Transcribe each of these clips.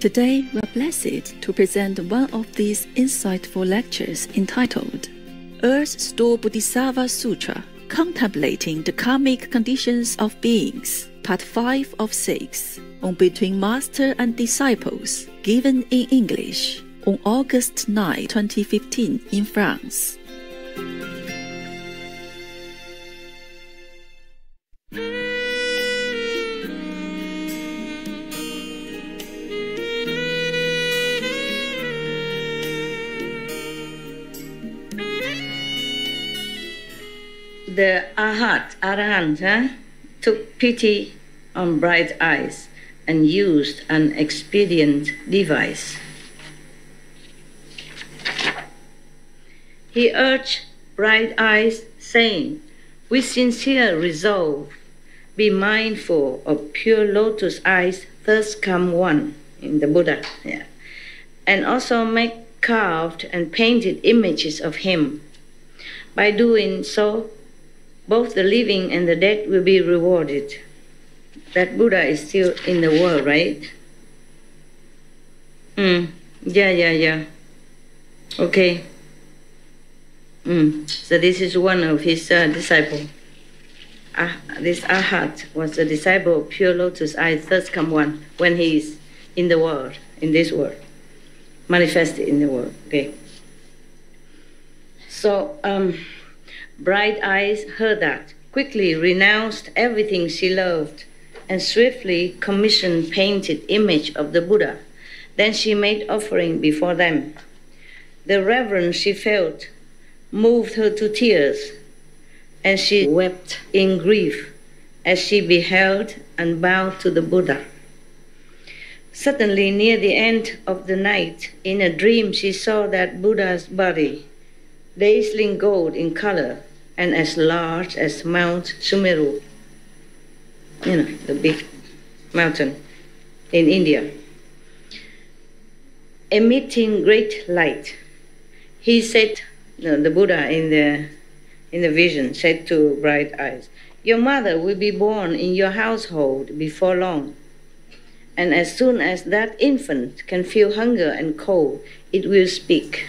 Today, we are blessed to present one of these insightful lectures entitled Earth Store Bodhisattva Sutra, Contemplating the Karmic Conditions of Beings, Part 5 of 6, on Between Master and Disciples, given in English, on August 9, 2015 in France. The Arahant took pity on bright eyes and used an expedient device. He urged bright eyes, saying, "With sincere resolve, be mindful of pure lotus eyes, thus come one," in the Buddha, and also make carved and painted images of him. By doing so, both the living and the dead will be rewarded. That Buddha is still in the world, right? Yeah. Okay. So this is one of his disciples. This Arhat was a disciple of Pure Lotus Eyes, thus come one, when he is in the world, in this world, manifested in the world. Okay. So, Bright Eyes heard that, quickly renounced everything she loved, and swiftly commissioned painted image of the Buddha. Then she made offering before them. The reverence she felt moved her to tears, and she wept in grief as she beheld and bowed to the Buddha. Suddenly, near the end of the night, in a dream she saw that Buddha's body, dazzling gold in color and as large as Mount Sumeru, the big mountain in India, emitting great light. He said, the Buddha in the vision said to Bright Eyes, "Your mother will be born in your household before long, and as soon as that infant can feel hunger and cold, it will speak."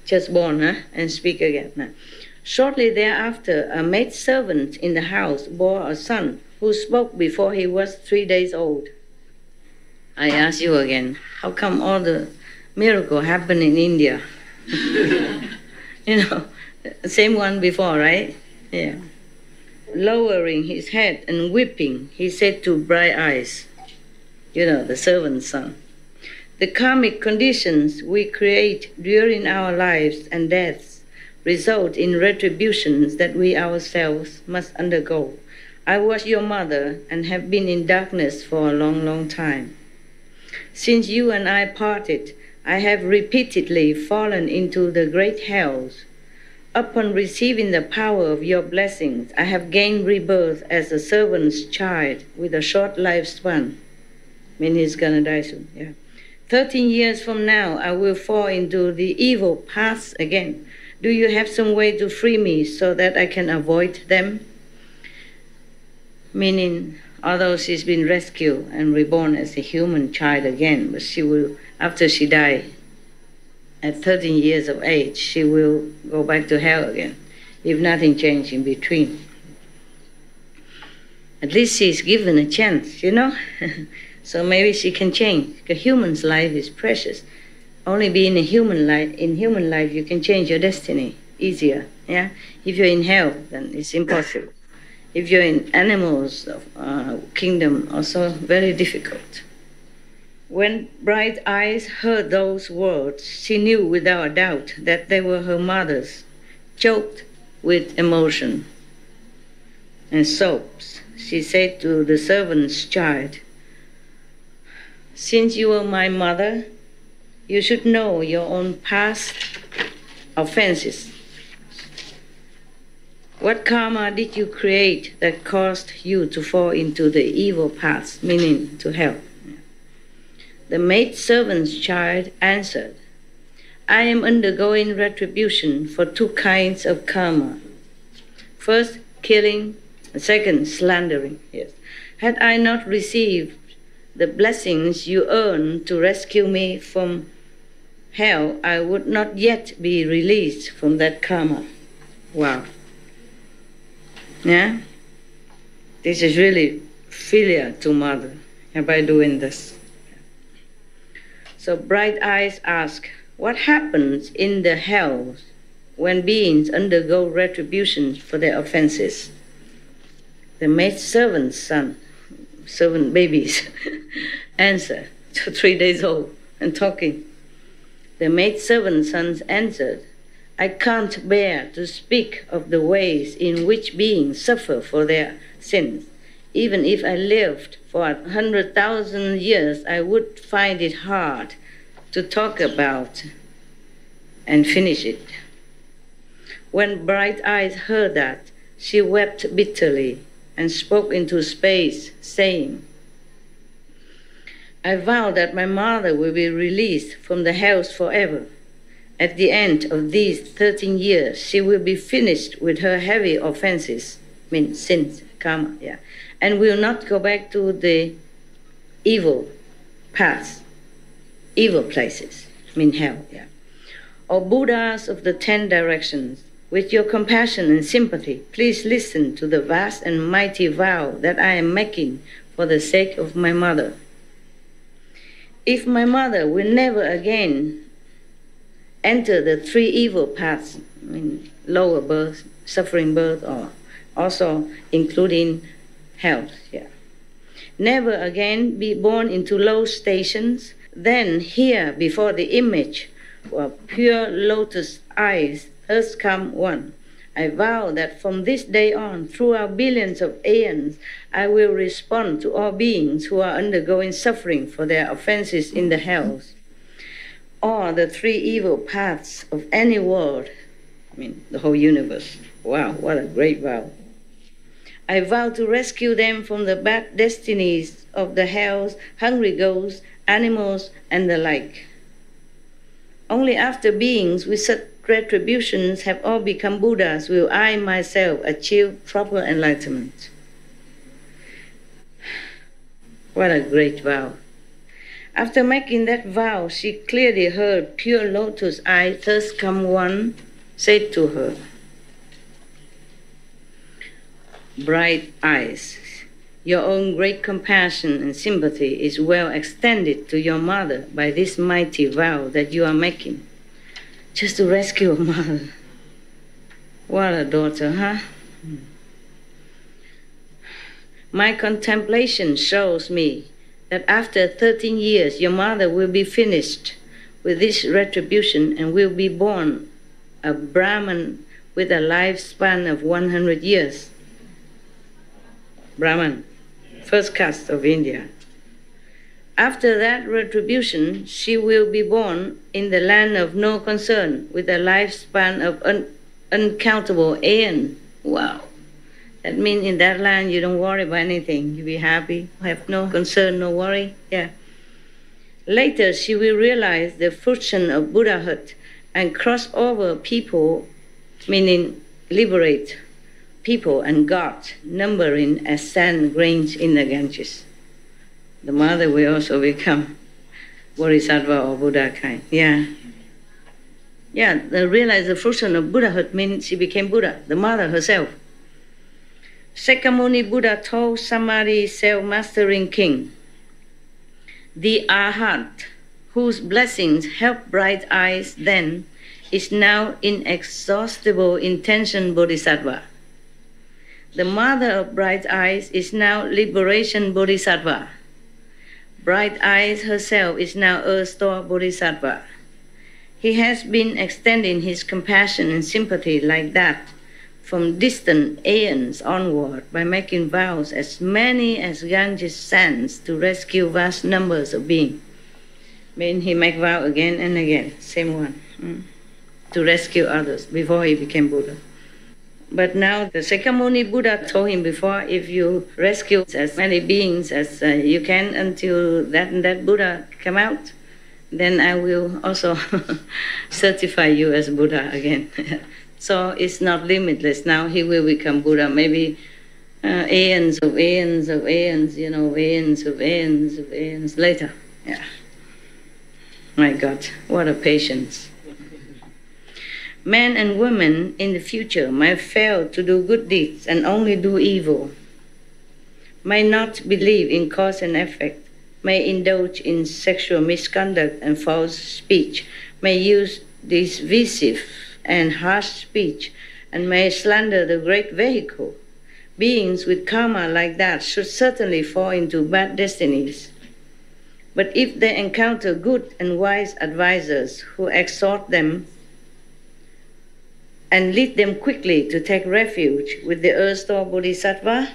Just born, and speak again. Shortly thereafter, a maidservant in the house bore a son who spoke before he was 3 days old. I ask you again, how come all the miracle happen in India? Same one before, right? Yeah. Lowering his head and weeping, he said to Bright Eyes, the servant's son, "The karmic conditions we create during our lives and deaths result in retributions that we ourselves must undergo. I was your mother and have been in darkness for a long, long time. Since you and I parted, I have repeatedly fallen into the great hells. Upon receiving the power of your blessings, I have gained rebirth as a servant's child with a short lifespan." He's gonna die soon, 13 years from now, I will fall into the evil paths again. Do you have some way to free me so that I can avoid them? Meaning, although she's been rescued and reborn as a human child again, but she will, after she dies, at 13 years of age, she will go back to hell again, if nothing changes in between. At least she's given a chance, So maybe she can change, because human's life is precious. Only being in human life, you can change your destiny easier. If you're in hell, then it's impossible. If you're in animals kingdom, also very difficult. When Bright Eyes heard those words, she knew without a doubt that they were her mother's, choked with emotion and sobs. She said to the servant's child, "Since you are my mother, you should know your own past offenses. What karma did you create that caused you to fall into the evil paths, meaning to hell?" The maidservant's child answered, "I am undergoing retribution for 2 kinds of karma. First, killing, and second, slandering. Yes. Had I not received the blessings you earned to rescue me from hell, I would not yet be released from that karma. Wow. Yeah? This is really filial to mother by doing this. So Bright Eyes ask, what happens in the hell when beings undergo retribution for their offenses? The maid servant's son, servant babies, answer, 3 days old and talking. The maid servant's sons answered, I can't bear to speak of the ways in which beings suffer for their sins. Even if I lived for 100,000 years, I would find it hard to talk about and finish it. When Bright Eyes heard that, she wept bitterly and spoke into space, saying, I vow that my mother will be released from the hells forever. At the end of these 13 years, she will be finished with her heavy offenses, sins, karma, and will not go back to the evil paths, evil places, hell, O Buddhas of the 10 directions, with your compassion and sympathy, please listen to the vast and mighty vow that I am making for the sake of my mother. If my mother will never again enter the 3 evil paths, lower birth, suffering birth, or also including hell, never again be born into low stations, then here before the image of pure lotus eyes, thus come one. I vow that from this day on, throughout billions of aeons, I will respond to all beings who are undergoing suffering for their offenses in the hells, or the 3 evil paths of any world, the whole universe. Wow, what a great vow. I vow to rescue them from the bad destinies of the hells, hungry ghosts, animals, and the like. Only after beings with such retributions have all become Buddhas will I myself achieve proper enlightenment. What a great vow. After making that vow, she clearly heard pure lotus eyes, thus come one, said to her, Bright Eyes, your own great compassion and sympathy is well extended to your mother by this mighty vow that you are making, just to rescue a mother. What a daughter, huh? My contemplation shows me that after 13 years your mother will be finished with this retribution and will be born a Brahman with a lifespan of 100 years. Brahman, first caste of India. After that retribution, she will be born in the land of no concern with a lifespan of uncountable aeon. Wow. That means in that land you don't worry about anything. You be happy, have no concern, no worry. Later she will realize the fruition of Buddhahood and cross over people, meaning liberate people and God, numbering as sand grains in the Ganges. The mother will also become Bodhisattva or Buddha kind. Realize the fruition of Buddhahood means she became Buddha, the mother herself. Sakyamuni Buddha told Samadhi self-mastering king, the Arhat, whose blessings help Bright Eyes then, is now inexhaustible intention Bodhisattva. The mother of Bright Eyes is now liberation Bodhisattva. Bright Eyes herself is now Earth Store Bodhisattva. He has been extending his compassion and sympathy like that from distant aeons onward by making vows as many as Ganges sands to rescue vast numbers of beings. He make vow again and again, same one, to rescue others before he became Buddha. But now the Sakyamuni Buddha told him before, if you rescue as many beings as you can until that Buddha come out, then I will also certify you as Buddha again. So it's not limitless. Now he will become Buddha. Maybe Aeons of aeons of aeons, aeons of aeons of aeons later. Yeah. My God, what a patience. Men and women in the future might fail to do good deeds and only do evil, may not believe in cause and effect, may indulge in sexual misconduct and false speech, may use divisive and harsh speech, and may slander the great vehicle. Beings with karma like that should certainly fall into bad destinies. But if they encounter good and wise advisors who exhort them and lead them quickly to take refuge with the erstwhile bodhisattva,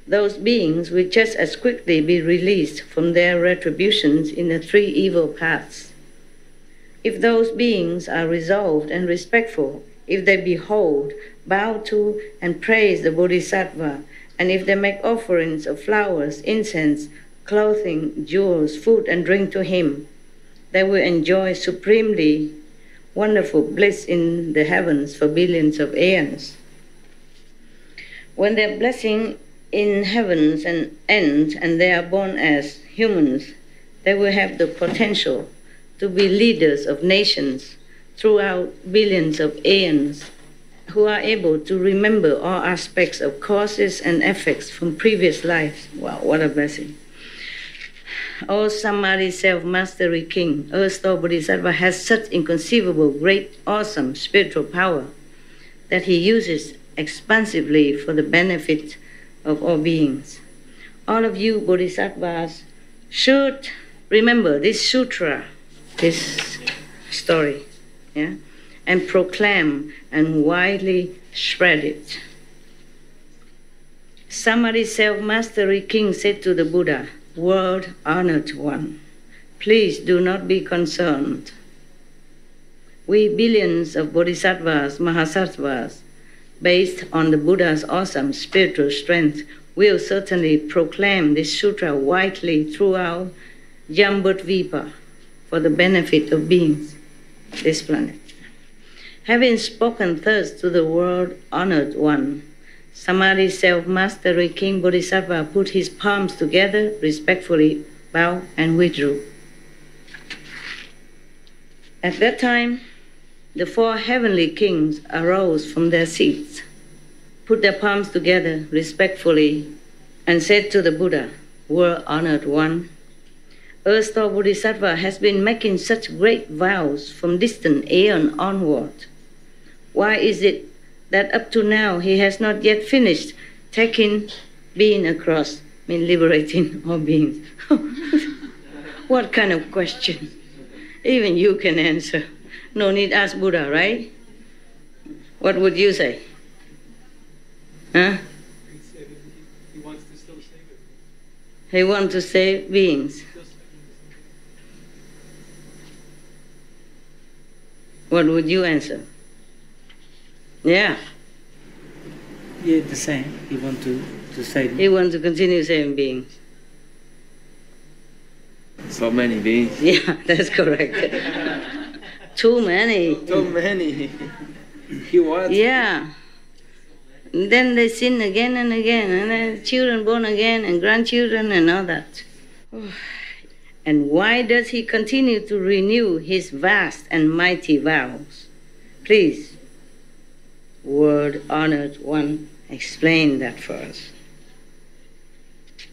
those beings will just as quickly be released from their retributions in the three evil paths. If those beings are resolved and respectful, if they behold, bow to, and praise the bodhisattva, and if they make offerings of flowers, incense, clothing, jewels, food, and drink to him, they will enjoy supremely wonderful bliss in the heavens for billions of aeons. When their blessing in heavens and ends and they are born as humans, they will have the potential to be leaders of nations throughout billions of aeons, who are able to remember all aspects of causes and effects from previous lives. Wow, what a blessing. O Samadhi Self-Mastery King, erstwhile Bodhisattva has such inconceivable, great, awesome spiritual power that he uses expansively for the benefit of all beings. All of you Bodhisattvas should remember this sutra, this story, yeah, and proclaim and widely spread it. Samadhi Self-Mastery King said to the Buddha, "World-honored one, please do not be concerned. We billions of bodhisattvas, mahasattvas, based on the Buddha's awesome spiritual strength, will certainly proclaim this sutra widely throughout Jambudvipa for the benefit of beings, this planet." Having spoken thus to the world-honored one, Samadhi Self-Mastery King Bodhisattva put his palms together, respectfully bowed, and withdrew. At that time, the four heavenly kings arose from their seats, put their palms together respectfully, and said to the Buddha, "World-honored one, erstwhile Bodhisattva has been making such great vows from distant aeon onward. Why is it that up to now he has not yet finished taking being across, liberating all beings?" What kind of question? Even you can answer. No need ask Buddha, right? What would you say? Huh? He wants to still save it. He wants to save beings. What would you answer? Yeah. Yeah, the same. He wants to save. He wants to continue saving beings. So many beings. Yeah, that's correct. Too many. So many. He wants. Yeah. And then they sin again and again, and then children born again, and grandchildren, and all that. And why does he continue to renew his vast and mighty vows? Please, world-honored one, explain that for us.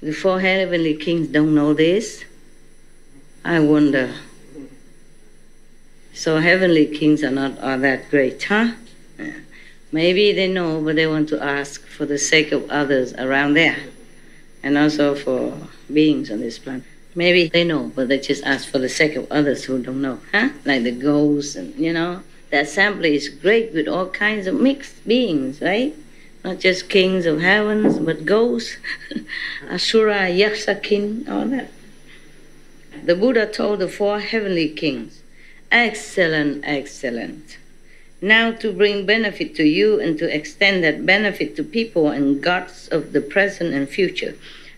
The four heavenly kings don't know this? I wonder. So heavenly kings are not all that great, huh? Maybe they know, but they want to ask for the sake of others around there, and also for beings on this planet. Maybe they know, but they just ask for the sake of others who don't know, huh? Like the ghosts, and the assembly is great with all kinds of mixed beings, right? Not just kings of heavens, but ghosts, asura, yaksa king, all that. The Buddha told the four heavenly kings, "Excellent, excellent. Now to bring benefit to you and to extend that benefit to people and gods of the present and future,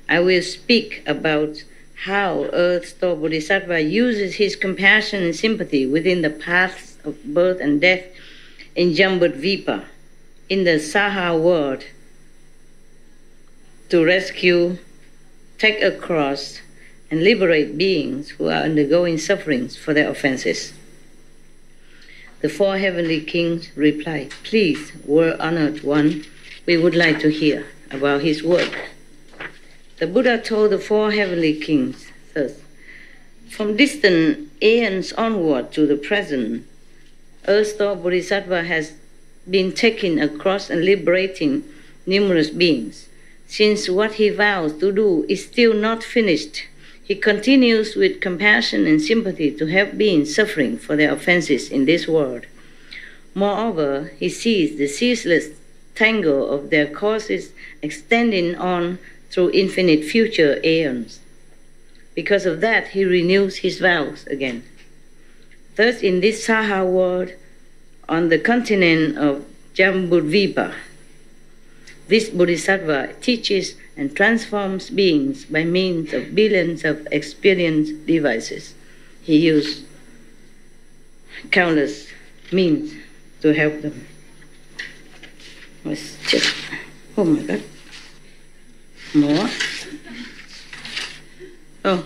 I will speak about how Earth-Store Bodhisattva uses his compassion and sympathy within the paths of birth and death in Jambudvipa, in the Saha world, to rescue, take a cross, and liberate beings who are undergoing sufferings for their offenses. The four heavenly kings replied, "Please, world-honored one, we would like to hear about his work." The Buddha told the four heavenly kings thus, "From distant aeons onward to the present, Earth-store Bodhisattva has been taking a cross and liberating numerous beings. Since what he vows to do is still not finished, he continues with compassion and sympathy to help beings suffering for their offenses in this world. Moreover, he sees the ceaseless tangle of their causes extending on through infinite future aeons. Because of that, he renews his vows again. Thus, in this Saha world, on the continent of Jambudvipa, this Bodhisattva teaches and transforms beings by means of billions of experience devices. He used countless means to help them." Let's check. Oh my God. More. Oh,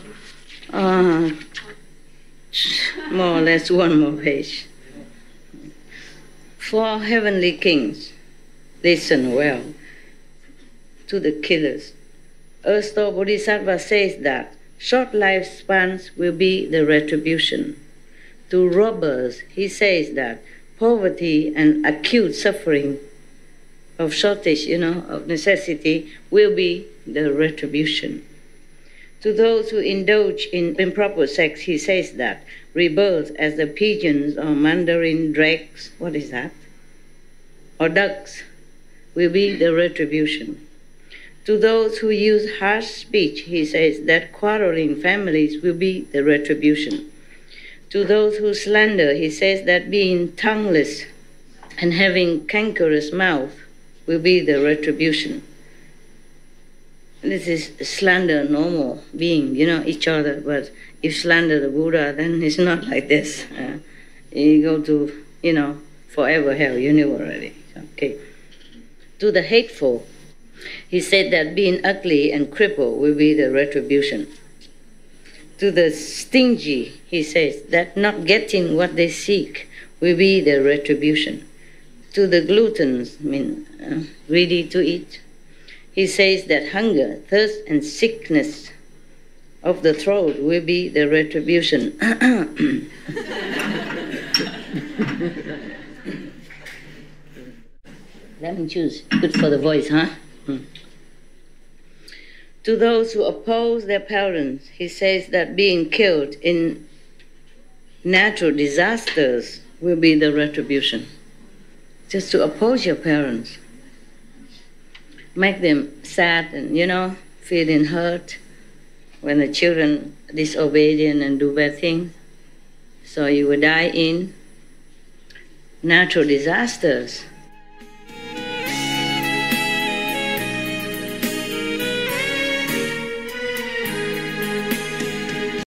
more or less one more page. Four heavenly kings, listen well to the killers. Earth-store Bodhisattva says that short lifespans will be the retribution. To robbers, he says that poverty and acute suffering of shortage, of necessity will be the retribution. To those who indulge in improper sex, he says that rebirth as the pigeons or mandarin drakes, what is that? Or ducks, will be the retribution. To those who use harsh speech, he says that quarreling families will be the retribution. To those who slander, he says that being tongueless and having cankerous mouth will be the retribution. This is slander normal being, each other, but if slander the Buddha, then it's not like this. You go to, forever hell, you knew already. Okay. To the hateful, he said that being ugly and crippled will be the retribution. To the stingy, he says that not getting what they seek will be the retribution. To the gluttons, greedy to eat, he says that hunger, thirst, and sickness of the throat will be the retribution. Lemon juice, good for the voice, huh? To those who oppose their parents, he says that being killed in natural disasters will be the retribution. Just to oppose your parents, make them sad and, feeling hurt when the children disobedient and do bad things. So you will die in natural disasters.